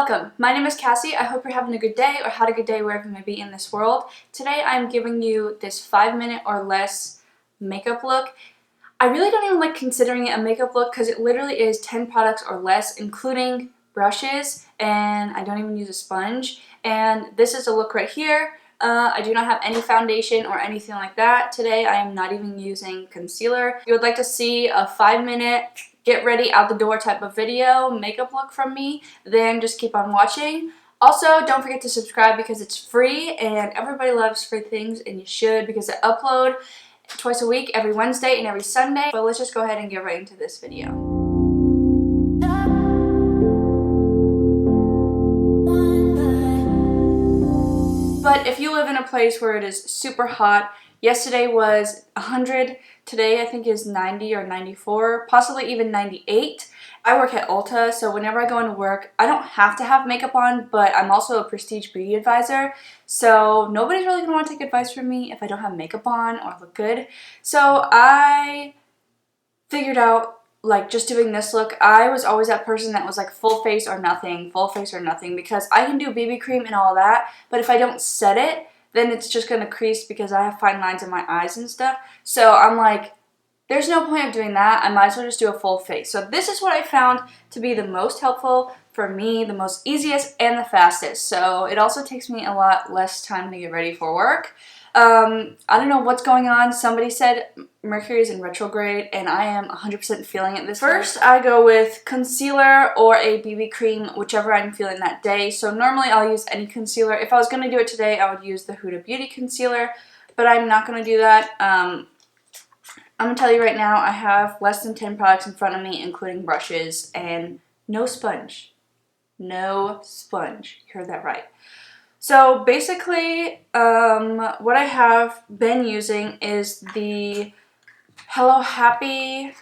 welcome. My name is Cassie. I hope you're having a good day or had a good day wherever you may be in this world. Today I'm giving you this 5-minute or less makeup look. I really don't even like considering it a makeup look because it literally is 10 products or less, including brushes, and I don't even use a sponge. And this is a look right here. I do not have any foundation or anything like that. Today I am not even using concealer. If you would like to see a 5-minute get ready out the door type of video makeup look from me, then just keep on watching. Also, don't forget to subscribe because it's free and everybody loves free things, and you should, because I upload twice a week, every Wednesday and every Sunday. But let's just go ahead and get right into this video. But if you live in a place where it is super hot, yesterday was 100, today I think is 90 or 94, possibly even 98. I work at Ulta, so whenever I go into work, I don't have to have makeup on, but I'm also a prestige beauty advisor, so nobody's really going to want to take advice from me if I don't have makeup on or look good. So I figured out, like, just doing this look, I was always that person that was like full face or nothing, because I can do BB cream and all that, but if I don't set it, then it's just going to crease because I have fine lines in my eyes and stuff. So I'm like, there's no point of doing that. I might as well just do a full face. So this is what I found to be the most helpful for me, the most easiest and the fastest. So it also takes me a lot less time to get ready for work. I don't know what's going on. Somebody said Mercury is in retrograde, and I am 100% feeling it this First, I go with concealer or a BB cream, whichever I'm feeling that day. So normally I'll use any concealer. If I was going to do it today, I would use the Huda Beauty concealer, but I'm not going to do that. I'm going to tell you right now, I have less than 10 products in front of me, including brushes, and no sponge. No sponge. You heard that right. So basically, what I have been using is the Hello Happy,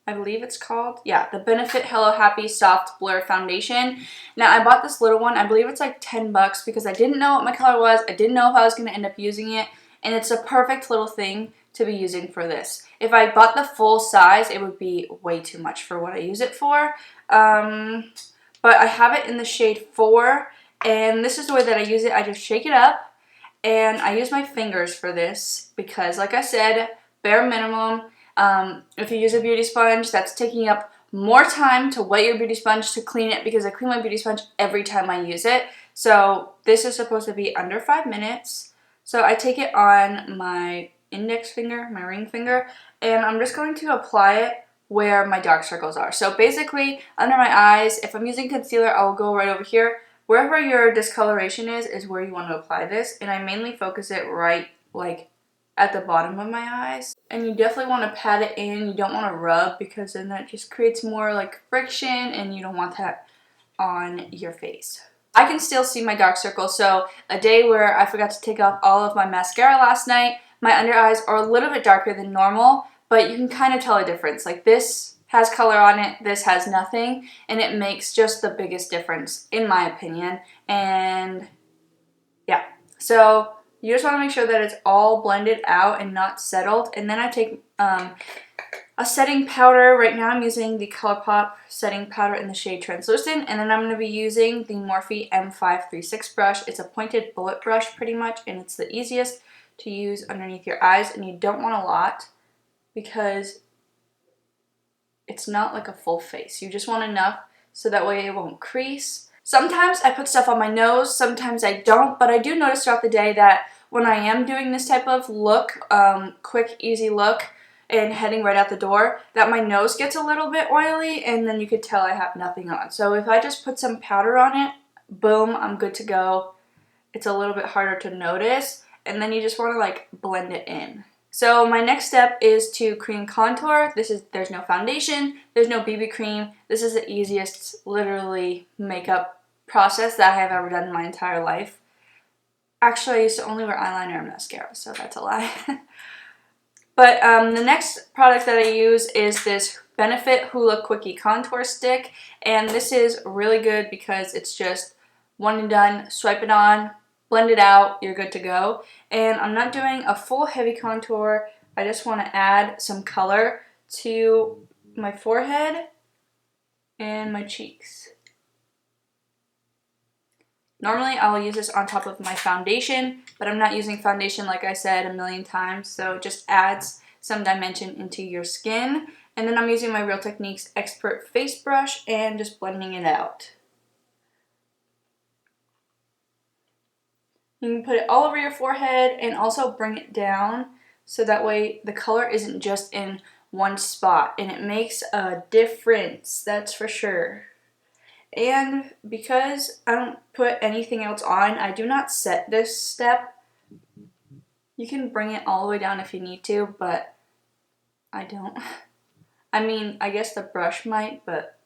I believe it's called, yeah, the Benefit Hello Happy Soft Blur Foundation. Now, I bought this little one. I believe it's like 10 bucks because I didn't know what my color was. I didn't know if I was going to end up using it, and it's a perfect little thing to be using for this. If I bought the full size, it would be way too much for what I use it for. But I have it in the shade 4. And this is the way that I use it. I just shake it up, and I use my fingers for this because, like I said, bare minimum. If you use a beauty sponge, that's taking up more time to wet your beauty sponge to clean it, because I clean my beauty sponge every time I use it. So this is supposed to be under 5 minutes. So I take it on my index finger, my ring finger, and I'm just going to apply it where my dark circles are. So basically, under my eyes, if I'm using concealer, I will go right over here. Wherever your discoloration is where you want to apply this, and I mainly focus it right, like, at the bottom of my eyes. And you definitely want to pat it in. You don't want to rub, because then that just creates more, like, friction, and you don't want that on your face. I can still see my dark circles, so a day where I forgot to take off all of my mascara last night, my under eyes are a little bit darker than normal, but you can kind of tell a difference. Like, this has color on it, this has nothing, and it makes just the biggest difference, in my opinion. And yeah, so you just want to make sure that it's all blended out and not settled. And then I take a setting powder. Right now I'm using the Colourpop setting powder in the shade Translucent, and then I'm going to be using the Morphe M536 brush. It's a pointed bullet brush pretty much, and it's the easiest to use underneath your eyes, and you don't want a lot because it's not like a full face. You just want enough so that way it won't crease. Sometimes I put stuff on my nose, sometimes I don't, but I do notice throughout the day that when I am doing this type of look, quick, easy look, and heading right out the door, that my nose gets a little bit oily, and then you could tell I have nothing on. So if I just put some powder on it, boom, I'm good to go. It's a little bit harder to notice, and then you just want to, like, blend it in. So my next step is to cream contour. There's no foundation, there's no BB cream. This is the easiest, literally, makeup process that I have ever done in my entire life. Actually, I used to only wear eyeliner and mascara, so that's a lie. But the next product that I use is this Benefit Hoola Quickie Contour Stick, and this is really good because it's just one and done. Swipe it on, blend it out, you're good to go. And I'm not doing a full heavy contour. I just want to add some color to my forehead and my cheeks. Normally I'll use this on top of my foundation, but I'm not using foundation like I said a million times, so it just adds some dimension into your skin. And then I'm using my Real Techniques Expert Face Brush and just blending it out. You can put it all over your forehead and also bring it down so that way the color isn't just in one spot, and it makes a difference, that's for sure. And because I don't put anything else on, I do not set this step. You can bring it all the way down if you need to, but I don't. I mean, I guess the brush might, but...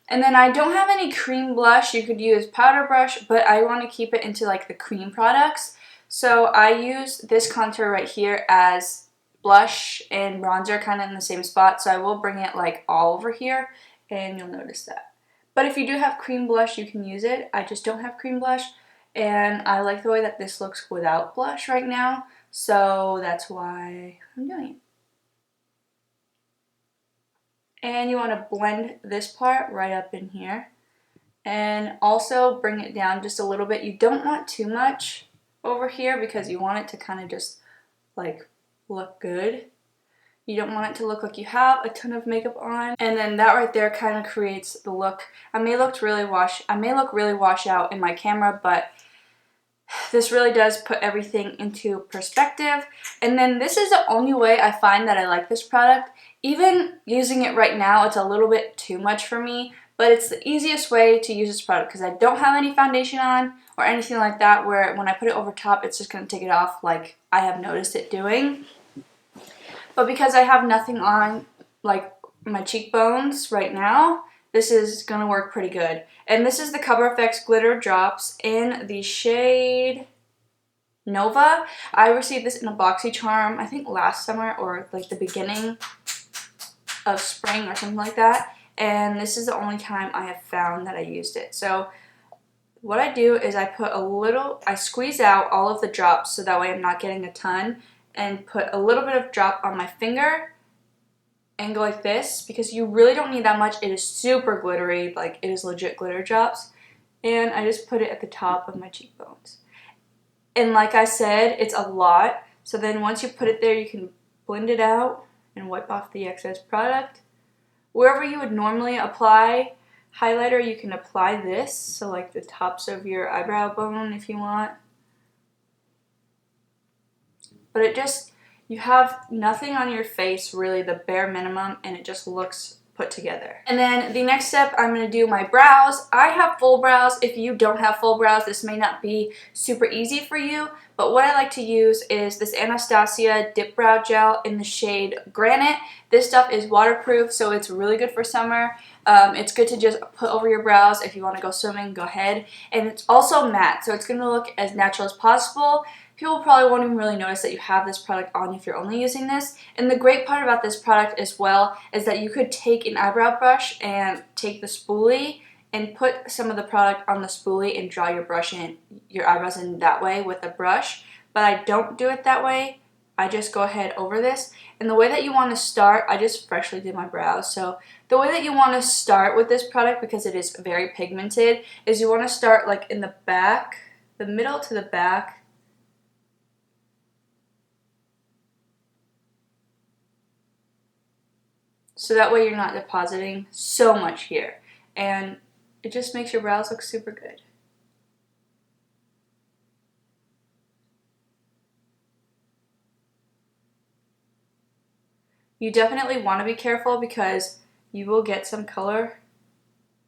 And then I don't have any cream blush. You could use powder brush, but I want to keep it into like the cream products. So I use this contour right here as blush and bronzer kind of in the same spot. So I will bring it like all over here and you'll notice that. But if you do have cream blush, you can use it. I just don't have cream blush and I like the way that this looks without blush right now. So that's why I'm doing it. And you want to blend this part right up in here. And also bring it down just a little bit. You don't want too much over here because you want it to kind of just like look good. You don't want it to look like you have a ton of makeup on. And then that right there kind of creates the look. I may look really washed out in my camera, but this really does put everything into perspective. And then this is the only way I find that I like this product. Even using it right now, it's a little bit too much for me, but it's the easiest way to use this product because I don't have any foundation on or anything like that where when I put it over top, it's just going to take it off like I have noticed it doing. But because I have nothing on like my cheekbones right now, this is going to work pretty good. And this is the Cover FX Glitter Drops in the shade Nova. I received this in a BoxyCharm, I think last summer or like the beginning of spring or something like that. And this is the only time I have found that I used it. So what I do is I squeeze out all of the drops so that way I'm not getting a ton, and put a little bit of drop on my finger and go like this because you really don't need that much. It is super glittery, like it is legit glitter drops. And I just put it at the top of my cheekbones. And like I said, it's a lot. So then once you put it there, you can blend it out and wipe off the excess product. Wherever you would normally apply highlighter, you can apply this. So like the tops of your eyebrow bone if you want. But it just, you have nothing on your face, really the bare minimum, and it just looks put together. And then the next step, I'm going to do my brows. I have full brows. If you don't have full brows, this may not be super easy for you, but what I like to use is this Anastasia Dipbrow Gel in the shade Granite. This stuff is waterproof, so it's really good for summer. It's good to just put over your brows. If you want to go swimming, go ahead. And it's also matte, so it's going to look as natural as possible. People probably won't even really notice that you have this product on if you're only using this. And the great part about this product as well is that you could take an eyebrow brush and take the spoolie and put some of the product on the spoolie and draw your eyebrows in that way with a brush. But I don't do it that way. I just go ahead over this. And the way that you want to start, I just freshly did my brows. So the way that you want to start with this product, because it is very pigmented, is you want to start like in the back, the middle to the back. So that way you're not depositing so much here. And it just makes your brows look super good. You definitely want to be careful because you will get some color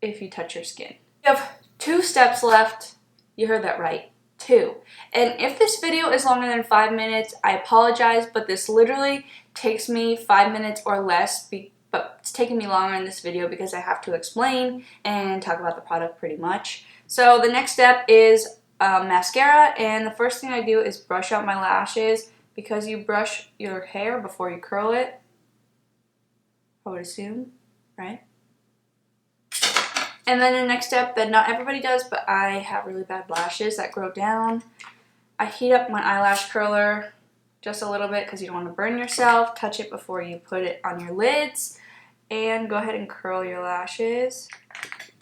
if you touch your skin. You have 2 steps left. You heard that right. 2. And if this video is longer than 5 minutes, I apologize, but this literally takes me 5 minutes or less, but it's taking me longer in this video because I have to explain and talk about the product pretty much. So the next step is mascara, and the first thing I do is brush out my lashes because you brush your hair before you curl it, I would assume, right? And then the next step that not everybody does, but I have really bad lashes that grow down. I heat up my eyelash curler just a little bit because you don't want to burn yourself. Touch it before you put it on your lids. And go ahead and curl your lashes.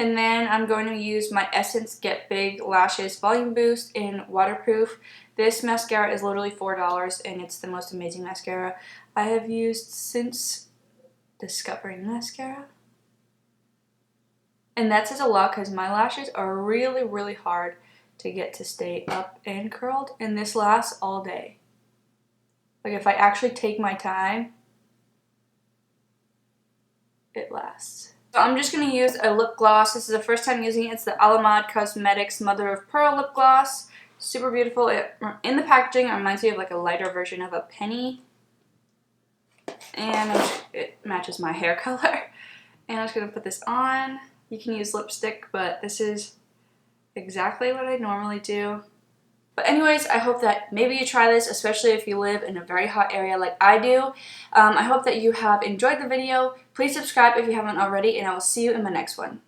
And then I'm going to use my Essence Get Big Lashes Volume Boost in Waterproof. This mascara is literally $4 and it's the most amazing mascara I have used since discovering mascara. And that says a lot because my lashes are really, really hard to get to stay up and curled, and this lasts all day. Like if I actually take my time, it lasts. So I'm just going to use a lip gloss. This is the first time using it. It's the Alamar Cosmetics Mother of Pearl lip gloss. Super beautiful. In the packaging, it reminds me of like a lighter version of a penny. And it matches my hair color. And I'm just going to put this on. You can use lipstick, but this is exactly what I normally do. But anyways, I hope that maybe you try this, especially if you live in a very hot area like I do. I hope that you have enjoyed the video. Please subscribe if you haven't already, and I will see you in my next one.